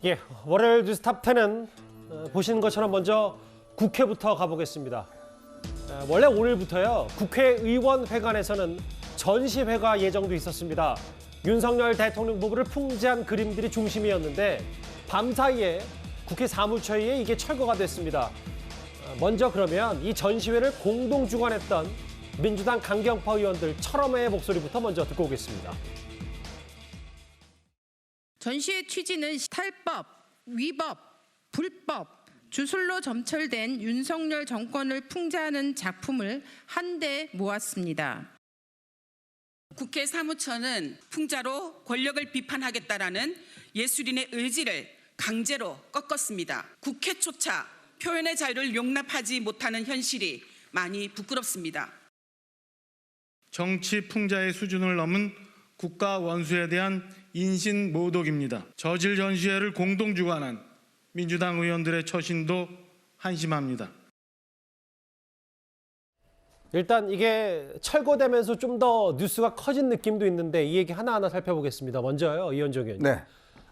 예, 월요일 뉴스 탑10은 보시는 것처럼 먼저 국회부터 가보겠습니다. 원래 오늘부터요, 국회의원회관에서는 전시회가 예정돼 있었습니다. 윤석열 대통령 부부를 풍자한 그림들이 중심이었는데 밤사이에 국회 사무처에 이게 철거가 됐습니다. 먼저 그러면 이 전시회를 공동 주관했던 민주당 강경파 의원들 철험의 목소리부터 먼저 듣고 오겠습니다. 전시의 취지는 탈법, 위법, 불법, 주술로 점철된 윤석열 정권을 풍자하는 작품을 한데 모았습니다. 국회 사무처는 풍자로 권력을 비판하겠다라는 예술인의 의지를 강제로 꺾었습니다. 국회조차 표현의 자유를 용납하지 못하는 현실이 많이 부끄럽습니다. 정치 풍자의 수준을 넘은 국가 원수에 대한 인신 모독입니다. 저질 전시회를 공동 주관한 민주당 의원들의 처신도 한심합니다. 일단 이게 철거되면서 좀 더 뉴스가 커진 느낌도 있는데 이 얘기 하나하나 살펴보겠습니다. 먼저요, 이현정 의원님. 네.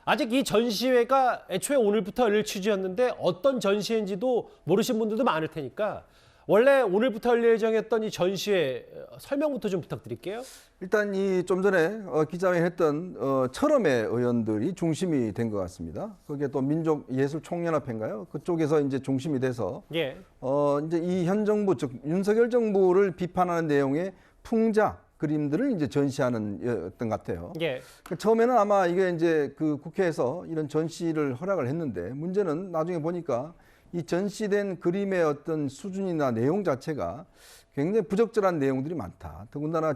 아직 이 전시회가 애초에 오늘부터 열릴 취지였는데 어떤 전시회인지도 모르신 분들도 많을 테니까 원래 오늘부터 열릴 예정이었던 이 전시회 설명부터 좀 부탁드릴게요. 일단 이 좀 전에 기자회견 했던 철험의 의원들이 중심이 된 것 같습니다. 그게 또 민족예술총연합회인가요? 그쪽에서 이제 중심이 돼서 예. 이제 이 현 정부 즉 윤석열 정부를 비판하는 내용의 풍자 그림들을 이제 전시하는 였던 것 같아요. 예. 처음에는 아마 이게 이제 그 국회에서 이런 전시를 허락을 했는데 문제는 나중에 보니까 이 전시된 그림의 어떤 수준이나 내용 자체가 굉장히 부적절한 내용들이 많다. 더군다나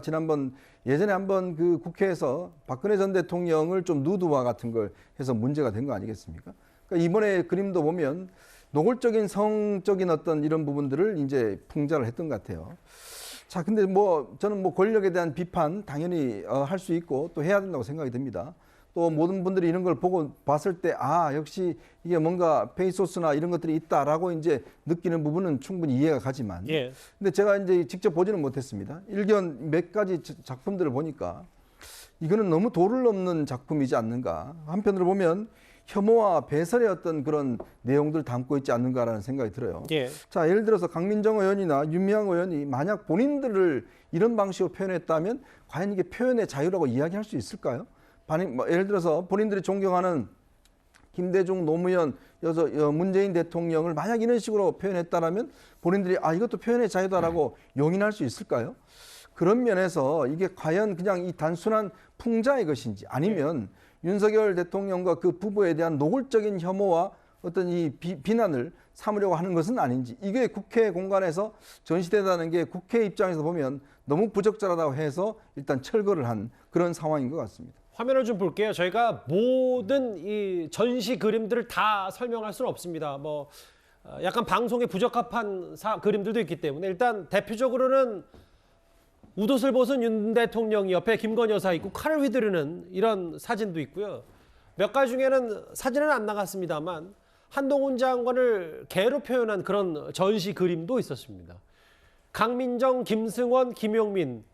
예전에 한번 그 국회에서 박근혜 전 대통령을 좀 누드화 같은 걸 해서 문제가 된 거 아니겠습니까? 그러니까 이번에 그림도 보면 노골적인 성적인 어떤 이런 부분들을 이제 풍자를 했던 것 같아요. 자, 근데 저는 권력에 대한 비판 당연히 할 수 있고 또 해야 된다고 생각이 듭니다. 또 모든 분들이 이런 걸 보고 봤을 때 역시 이게 뭔가 페이소스나 이런 것들이 있다라고 이제 느끼는 부분은 충분히 이해가 가지만 예. 근데 제가 이제 직접 보지는 못했습니다. 일견 몇 가지 작품들을 보니까 이거는 너무 도를 넘는 작품이지 않는가. 한편으로 보면 혐오와 배설의 어떤 그런 내용들을 담고 있지 않는가라는 생각이 들어요. 예. 자, 예를 들어서 강민정 의원이나 윤미향 의원이 만약 본인들을 이런 방식으로 표현했다면 과연 이게 표현의 자유라고 이야기할 수 있을까요? 예를 들어서 본인들이 존경하는 김대중, 노무현, 문재인 대통령을 만약 이런 식으로 표현했다라면 본인들이 이것도 표현의 자유다라고 용인할 수 있을까요? 그런 면에서 이게 과연 그냥 이 단순한 풍자의 것인지 아니면 윤석열 대통령과 그 부부에 대한 노골적인 혐오와 어떤 이 비난을 삼으려고 하는 것은 아닌지, 이게 국회 공간에서 전시되다는 게 국회 입장에서 보면 너무 부적절하다고 해서 일단 철거를 한 그런 상황인 것 같습니다. 화면을 좀 볼게요. 저희가 모든 이 전시 그림들을 다 설명할 수는 없습니다. 약간 방송에 부적합한 그림들도 있기 때문에 일단 대표적으로는 웃옷을 벗은 윤 대통령이 옆에 김건희 여사 있고 칼을 휘두르는 이런 사진도 있고요. 몇 가지 중에는 사진은 안 나갔습니다만 한동훈 장관을 개로 표현한 그런 전시 그림도 있었습니다. 강민정, 김승원, 김용민,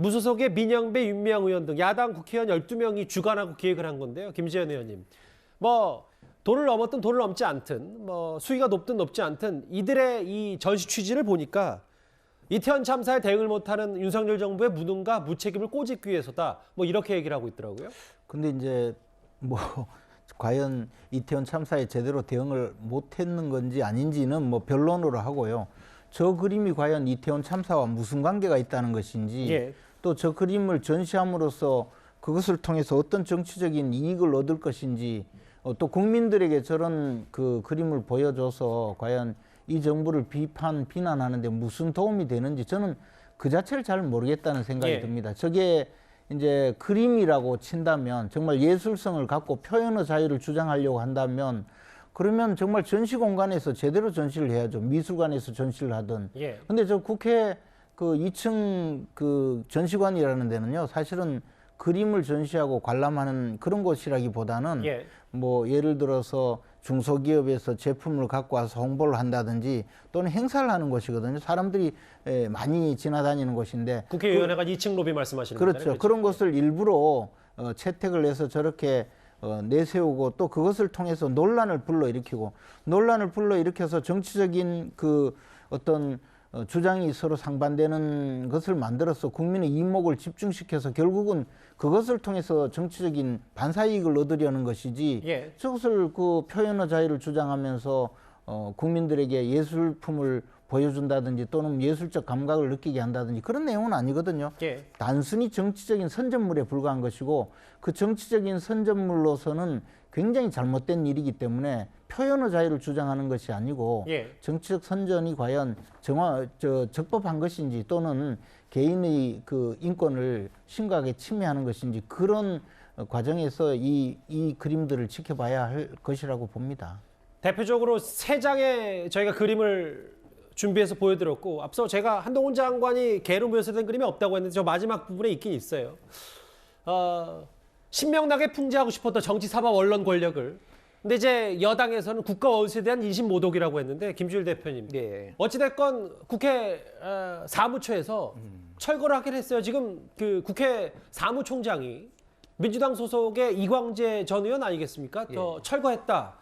무소속의 민영배, 윤미향 의원 등 야당 국회의원 12명이 주관하고 기획을 한 건데요. 김재현 의원님. 도를 넘었든 도를 넘지 않든 수위가 높든 높지 않든 이들의 이 전시 취지를 보니까 이태원 참사에 대응을 못하는 윤석열 정부의 무능과 무책임을 꼬집기 위해서다. 이렇게 얘기를 하고 있더라고요. 근데 이제 과연 이태원 참사에 제대로 대응을 못했는 건지 아닌지는 변론으로 하고요. 저 그림이 과연 이태원 참사와 무슨 관계가 있다는 것인지 예. 또 저 그림을 전시함으로써 그것을 통해서 어떤 정치적인 이익을 얻을 것인지 또 국민들에게 저런 그 그림을 보여줘서 과연 이 정부를 비난하는 데 무슨 도움이 되는지 저는 그 자체를 잘 모르겠다는 생각이 예. 듭니다. 저게 이제 그림이라고 친다면 정말 예술성을 갖고 표현의 자유를 주장하려고 한다면 그러면 정말 전시 공간에서 제대로 전시를 해야죠. 미술관에서 전시를 하든. 예. 근데 저 국회 그 2층 그 전시관이라는 데는요, 사실은 그림을 전시하고 관람하는 그런 곳이라기보다는 예. 예를 들어서 중소기업에서 제품을 갖고 와서 홍보를 한다든지 또는 행사를 하는 곳이거든요. 사람들이 많이 지나다니는 곳인데 국회의원회관 2층 로비 말씀하시는 그렇죠. 거잖아요. 그런 것을 일부러 채택을 해서 저렇게 내세우고 또 그것을 통해서 논란을 불러일으켜서 정치적인 그 어떤 주장이 서로 상반되는 것을 만들어서 국민의 이목을 집중시켜서 결국은 그것을 통해서 정치적인 반사이익을 얻으려는 것이지 예. 저것을 그 표현의 자유를 주장하면서 국민들에게 예술품을 보여준다든지 또는 예술적 감각을 느끼게 한다든지 그런 내용은 아니거든요. 예. 단순히 정치적인 선전물에 불과한 것이고 그 정치적인 선전물로서는 굉장히 잘못된 일이기 때문에 표현의 자유를 주장하는 것이 아니고 예. 정치적 선전이 과연 적법한 것인지 또는 개인의 그 인권을 심각하게 침해하는 것인지 그런 과정에서 이 그림들을 지켜봐야 할 것이라고 봅니다. 대표적으로 세 장의 저희가 그림을 준비해서 보여드렸고 앞서 제가 한동훈 장관이 개로 묘사된 그림이 없다고 했는데 저 마지막 부분에 있긴 있어요. 신명나게 풍자하고 싶었던 정치사법 언론 권력을 근데 이제 여당에서는 국가 원수에 대한 인신 모독이라고 했는데 김주일 대표님 예. 어찌됐건 국회 사무처에서 철거를 하긴 했어요. 지금 그 국회 사무총장이 민주당 소속의 이광재 전 의원 아니겠습니까? 저 철거했다.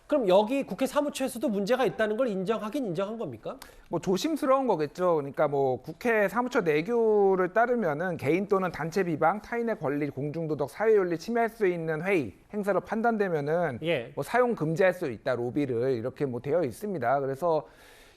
그럼 여기 국회 사무처에서도 문제가 있다는 걸 인정하긴 인정한 겁니까? 뭐 조심스러운 거겠죠. 그러니까 뭐 국회 사무처 내규를 따르면은 개인 또는 단체 비방, 타인의 권리, 공중도덕, 사회윤리 침해할 수 있는 회의, 행사로 판단되면은 예. 뭐 사용 금지할 수 있다. 로비를 이렇게 뭐 되어 있습니다. 그래서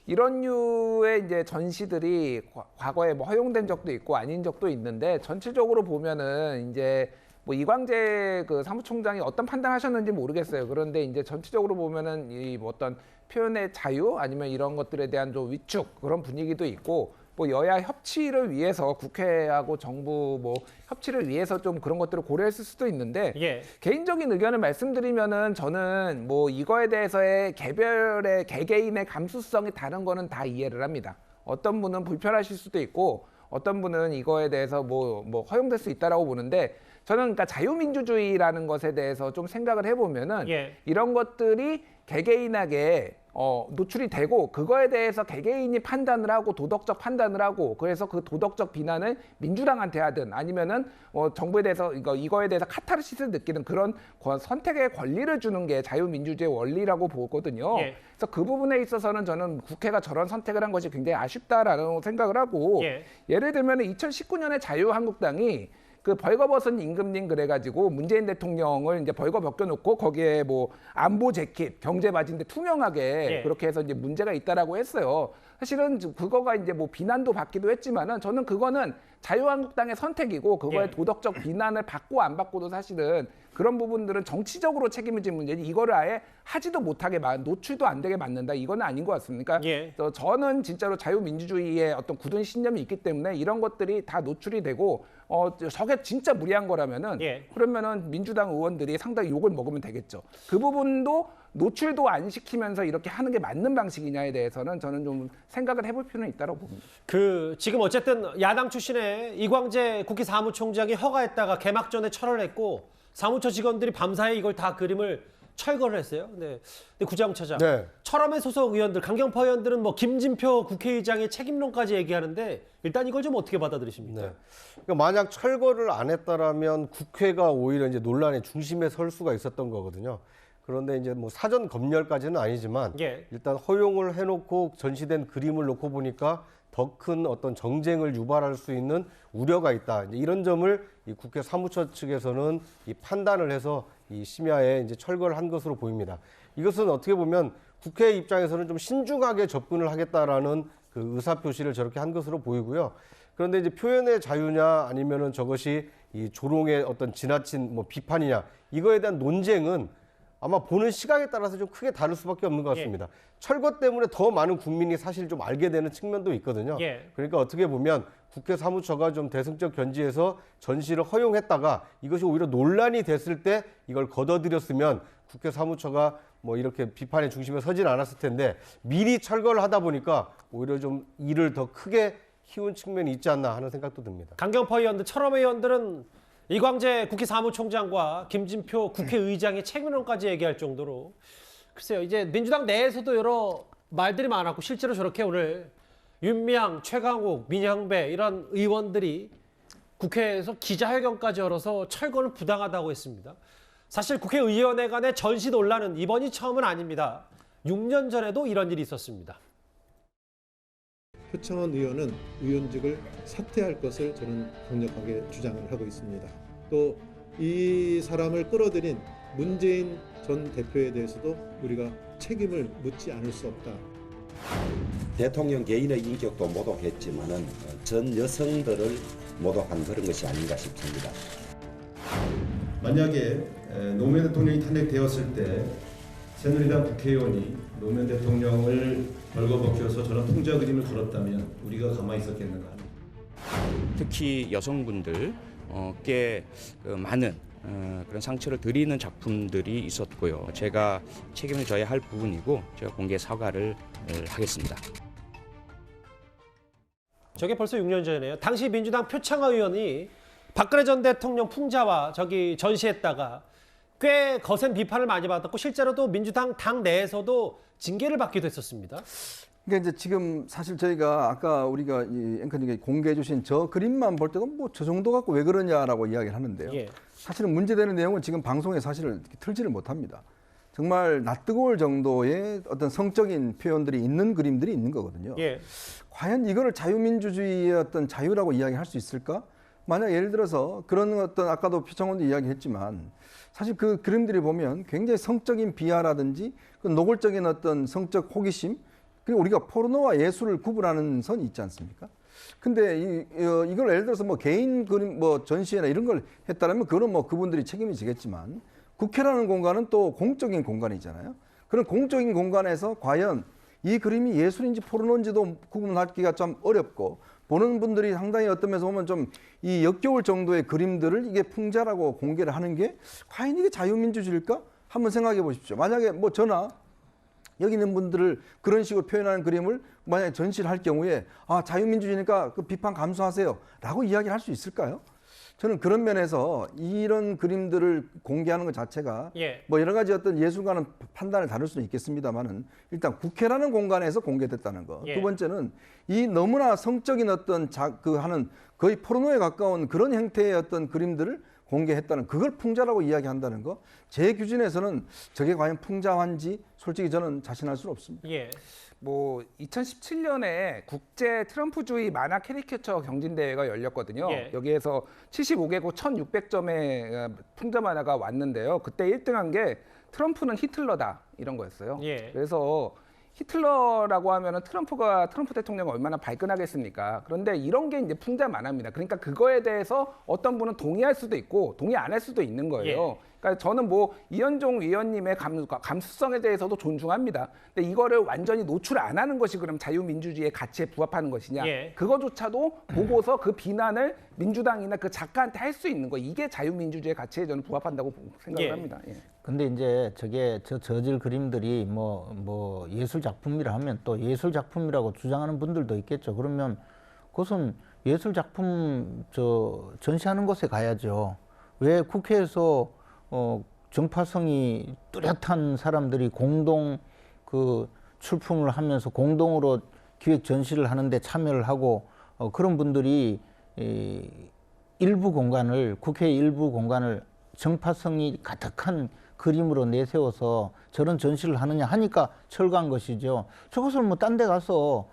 이런 류의 이제 전시들이 과거에 뭐 허용된 적도 있고 아닌 적도 있는데 전체적으로 보면은 이제 뭐 이광재 그 사무총장이 어떤 판단하셨는지 모르겠어요. 그런데 이제 전체적으로 보면은 이 뭐 어떤 표현의 자유 아니면 이런 것들에 대한 좀 위축 그런 분위기도 있고 뭐 여야 협치를 위해서 국회하고 정부 뭐 협치를 위해서 좀 그런 것들을 고려했을 수도 있는데 예. 개인적인 의견을 말씀드리면은 저는 뭐 이거에 대해서의 개별의 개개인의 감수성이 다른 거는 다 이해를 합니다. 어떤 분은 불편하실 수도 있고 어떤 분은 이거에 대해서 뭐 허용될 수 있다라고 보는데 저는 그러니까 자유민주주의라는 것에 대해서 좀 생각을 해보면은 예. 이런 것들이 개개인에게 노출이 되고 그거에 대해서 개개인이 판단을 하고 도덕적 판단을 하고 그래서 그 도덕적 비난을 민주당한테 하든 아니면은 정부에 대해서 이거에 대해서 카타르시스를 느끼는 그런 선택의 권리를 주는 게 자유민주주의의 원리라고 보거든요. 예. 그래서 그 부분에 있어서는 저는 국회가 저런 선택을 한 것이 굉장히 아쉽다라는 생각을 하고 예. 예를 들면 2019년에 자유한국당이 그 벌거벗은 임금님 그래가지고 문재인 대통령을 이제 벌거 벗겨놓고 거기에 뭐 안보 재킷, 경제 바지인데 투명하게 예. 그렇게 해서 이제 문제가 있다라고 했어요. 사실은 그거가 이제 뭐 비난도 받기도 했지만은 저는 그거는 자유한국당의 선택이고 그거에 예. 도덕적 비난을 받고 안 받고도 사실은 그런 부분들은 정치적으로 책임을 진 문제지 이거를 아예 하지도 못하게 노출도 안 되게 만든다 이거는 아닌 것 같습니다. 그러니까 예. 저는 진짜로 자유민주주의의 어떤 굳은 신념이 있기 때문에 이런 것들이 다 노출이 되고 저게 진짜 무리한 거라면은 예. 그러면은 민주당 의원들이 상당히 욕을 먹으면 되겠죠. 그 부분도 노출도 안 시키면서 이렇게 하는 게 맞는 방식이냐에 대해서는 저는 좀 생각을 해볼 필요는 있다고 봅니다. 지금 어쨌든 야당 출신의 이광재 국회 사무총장이 허가했다가 개막 전에 철회를 했고 사무처 직원들이 밤사이 이걸 다 그림을 철거를 했어요. 근데 구자영 차장, 네. 철험의 소속 의원들, 강경파 의원들은 뭐 김진표 국회의장의 책임론까지 얘기하는데 일단 이걸 좀 어떻게 받아들이십니까? 네. 그러니까 만약 철거를 안 했다라면 국회가 오히려 이제 논란의 중심에 설 수가 있었던 거거든요. 그런데 이제 뭐 사전 검열까지는 아니지만 예. 일단 허용을 해놓고 전시된 그림을 놓고 보니까 더 큰 어떤 정쟁을 유발할 수 있는 우려가 있다. 이제 이런 점을 이 국회 사무처 측에서는 이 판단을 해서 이 심야에 이제 철거를 한 것으로 보입니다. 이것은 어떻게 보면 국회 입장에서는 좀 신중하게 접근을 하겠다라는 그 의사 표시를 저렇게 한 것으로 보이고요. 그런데 이제 표현의 자유냐 아니면은 저것이 이 조롱의 어떤 지나친 뭐 비판이냐 이거에 대한 논쟁은 아마 보는 시각에 따라서 좀 크게 다를 수밖에 없는 것 같습니다. 철거 때문에 더 많은 국민이 사실 좀 알게 되는 측면도 있거든요. 예. 그러니까 어떻게 보면 국회 사무처가 좀 대승적 견지해서 전시를 허용했다가 이것이 오히려 논란이 됐을 때 이걸 걷어들였으면 국회 사무처가 뭐 이렇게 비판의 중심에 서진 않았을 텐데 미리 철거를 하다 보니까 오히려 좀 일을 더 크게 키운 측면이 있지 않나 하는 생각도 듭니다. 강경파 의원들, 철험의 의원들은 이광재 국회 사무총장과 김진표 국회의장의 책임론까지 얘기할 정도로 글쎄요. 이제 민주당 내에서도 여러 말들이 많았고 실제로 저렇게 오늘 윤미향, 최강욱, 민향배 이런 의원들이 국회에서 기자회견까지 열어서 철거는 부당하다고 했습니다. 사실 국회의원회 간의 전시 논란은 이번이 처음은 아닙니다. 6년 전에도 이런 일이 있었습니다. 표창원 의원은 의원직을 사퇴할 것을 저는 강력하게 주장을 하고 있습니다. 또 이 사람을 끌어들인 문재인 전 대표에 대해서도 우리가 책임을 묻지 않을 수 없다. 대통령 개인의 인격도 모독했지만은 전 여성들을 모독한 그런 것이 아닌가 싶습니다. 만약에 노무현 대통령이 탄핵되었을 때 새누리당 국회의원이 노무현 대통령을 벌거벗겨서 저런 풍자 그림을 그렸다면 우리가 가만히 있었겠는가. 특히 여성분들께 많은 그런 상처를 드리는 작품들이 있었고요. 제가 책임을 져야 할 부분이고 제가 공개 사과를 하겠습니다. 저게 벌써 6년 전이네요. 당시 민주당 표창원 의원이 박근혜 전 대통령 풍자와 전시했다가 꽤 거센 비판을 많이 받았고 실제로도 민주당 당 내에서도 징계를 받기도 했었습니다. 그러니까 이제 지금 사실 저희가 아까 우리가 이 앵커님이 공개해 주신 저 그림만 볼 때도 뭐 저 정도 갖고 왜 그러냐라고 이야기를 하는데요. 예. 사실은 문제되는 내용은 지금 방송에 사실을 틀지를 못합니다. 정말 낯뜨거울 정도의 어떤 성적인 표현들이 있는 그림들이 있는 거거든요. 예. 과연 이거를 자유민주주의의 어떤 자유라고 이야기할 수 있을까? 만약 예를 들어서 그런 어떤 아까도 표창원도 이야기했지만 사실 그 그림들이 보면 굉장히 성적인 비하라든지 그 노골적인 어떤 성적 호기심 그리고 우리가 포르노와 예술을 구분하는 선이 있지 않습니까? 근데 이걸 예를 들어서 뭐 개인 그림 뭐 전시회나 이런 걸 했다라면 그건 뭐 그분들이 책임이 지겠지만 국회라는 공간은 또 공적인 공간이잖아요. 그런 공적인 공간에서 과연 이 그림이 예술인지 포르노인지도 구분하기가 좀 어렵고 보는 분들이 상당히 어떤 면에서 보면 좀 이 역겨울 정도의 그림들을 이게 풍자라고 공개를 하는 게 과연 이게 자유민주주의일까? 한번 생각해 보십시오. 만약에 뭐 저나 여기 있는 분들을 그런 식으로 표현하는 그림을 만약에 전시를 할 경우에 아 자유민주주의니까 그 비판 감수하세요 라고 이야기를 할 수 있을까요? 저는 그런 면에서 이런 그림들을 공개하는 것 자체가 예. 뭐 여러 가지 어떤 예술가는 판단을 다를 수는 있겠습니다만은 일단 국회라는 공간에서 공개됐다는 거. 예. 두 번째는 이 너무나 성적인 어떤 하는 거의 포르노에 가까운 그런 형태의 어떤 그림들을 공개했다는 그걸 풍자라고 이야기한다는 거. 제 기준에서는 저게 과연 풍자화인지 솔직히 저는 자신할 수는 없습니다. 예. 뭐 2017년에 국제 트럼프주의 만화 캐리커처 경진대회가 열렸거든요. 예. 여기에서 75개국 1,600점의 풍자 만화가 왔는데요. 그때 1등한 게 트럼프는 히틀러다 이런 거였어요. 예. 그래서 히틀러라고 하면은 트럼프 대통령이 얼마나 발끈하겠습니까? 그런데 이런 게 이제 풍자 만화입니다. 그러니까 그거에 대해서 어떤 분은 동의할 수도 있고 동의 안 할 수도 있는 거예요. 예. 그러니까 저는 뭐 이현종 위원님의 감수성에 대해서도 존중합니다. 근데 이거를 완전히 노출 안 하는 것이 그럼 자유민주주의의 가치에 부합하는 것이냐? 예. 그거조차도 보고서 그 비난을 민주당이나 그 작가한테 할 수 있는 거 이게 자유민주주의의 가치에 저는 부합한다고 생각을 예. 합니다. 예. 근데 이제 저게 저질 그림들이 뭐 예술 작품이라 하면 또 예술 작품이라고 주장하는 분들도 있겠죠. 그러면 그것은 예술 작품 전시하는 곳에 가야죠. 왜 국회에서 정파성이 뚜렷한 사람들이 공동 그 출품을 하면서 공동으로 기획 전시를 하는데 참여를 하고 그런 분들이 일부 공간을 국회의 일부 공간을 정파성이 가득한 그림으로 내세워서 저런 전시를 하느냐 하니까 철거한 것이죠. 저것을 뭐 딴 데 가서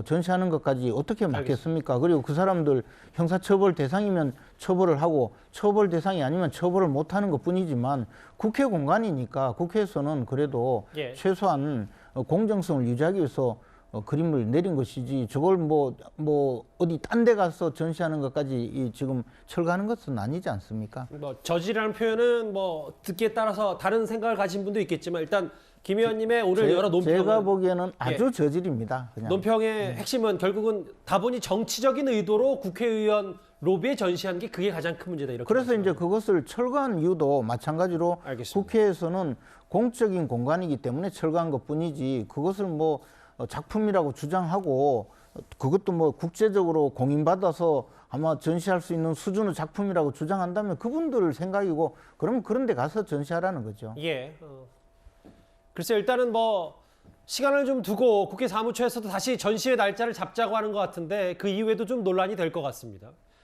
전시하는 것까지 어떻게 막겠습니까? 그리고 그 사람들 형사처벌 대상이면 처벌을 하고 처벌 대상이 아니면 처벌을 못하는 것뿐이지만 국회 공간이니까 국회에서는 그래도 예. 최소한 공정성을 유지하기 위해서 그림을 내린 것이지 저걸 뭐 어디 딴 데 가서 전시하는 것까지 지금 철거하는 것은 아니지 않습니까? 뭐 저지라는 표현은 뭐 듣기에 따라서 다른 생각을 가진 분도 있겠지만 일단 김 의원님의 오늘 여러 논평은 제가 보기에는 아주 예. 저질입니다. 그냥. 논평의 핵심은 결국은 다분히 정치적인 의도로 국회의원 로비에 전시한 게 그게 가장 큰 문제다 이렇게. 그래서 이제 말씀하셨습니다. 그것을 철거한 이유도 마찬가지로 알겠습니다. 국회에서는 공적인 공간이기 때문에 철거한 것뿐이지 그것을 뭐 작품이라고 주장하고 그것도 뭐 국제적으로 공인받아서 아마 전시할 수 있는 수준의 작품이라고 주장한다면 그분들 생각이고 그러면 그런 데 가서 전시하라는 거죠. 예. 글쎄 일단은 뭐 시간을 좀 두고 국회 사무처에서도 다시 전시회 날짜를 잡자고 하는 것 같은데 그 이후에도 좀 논란이 될 것 같습니다.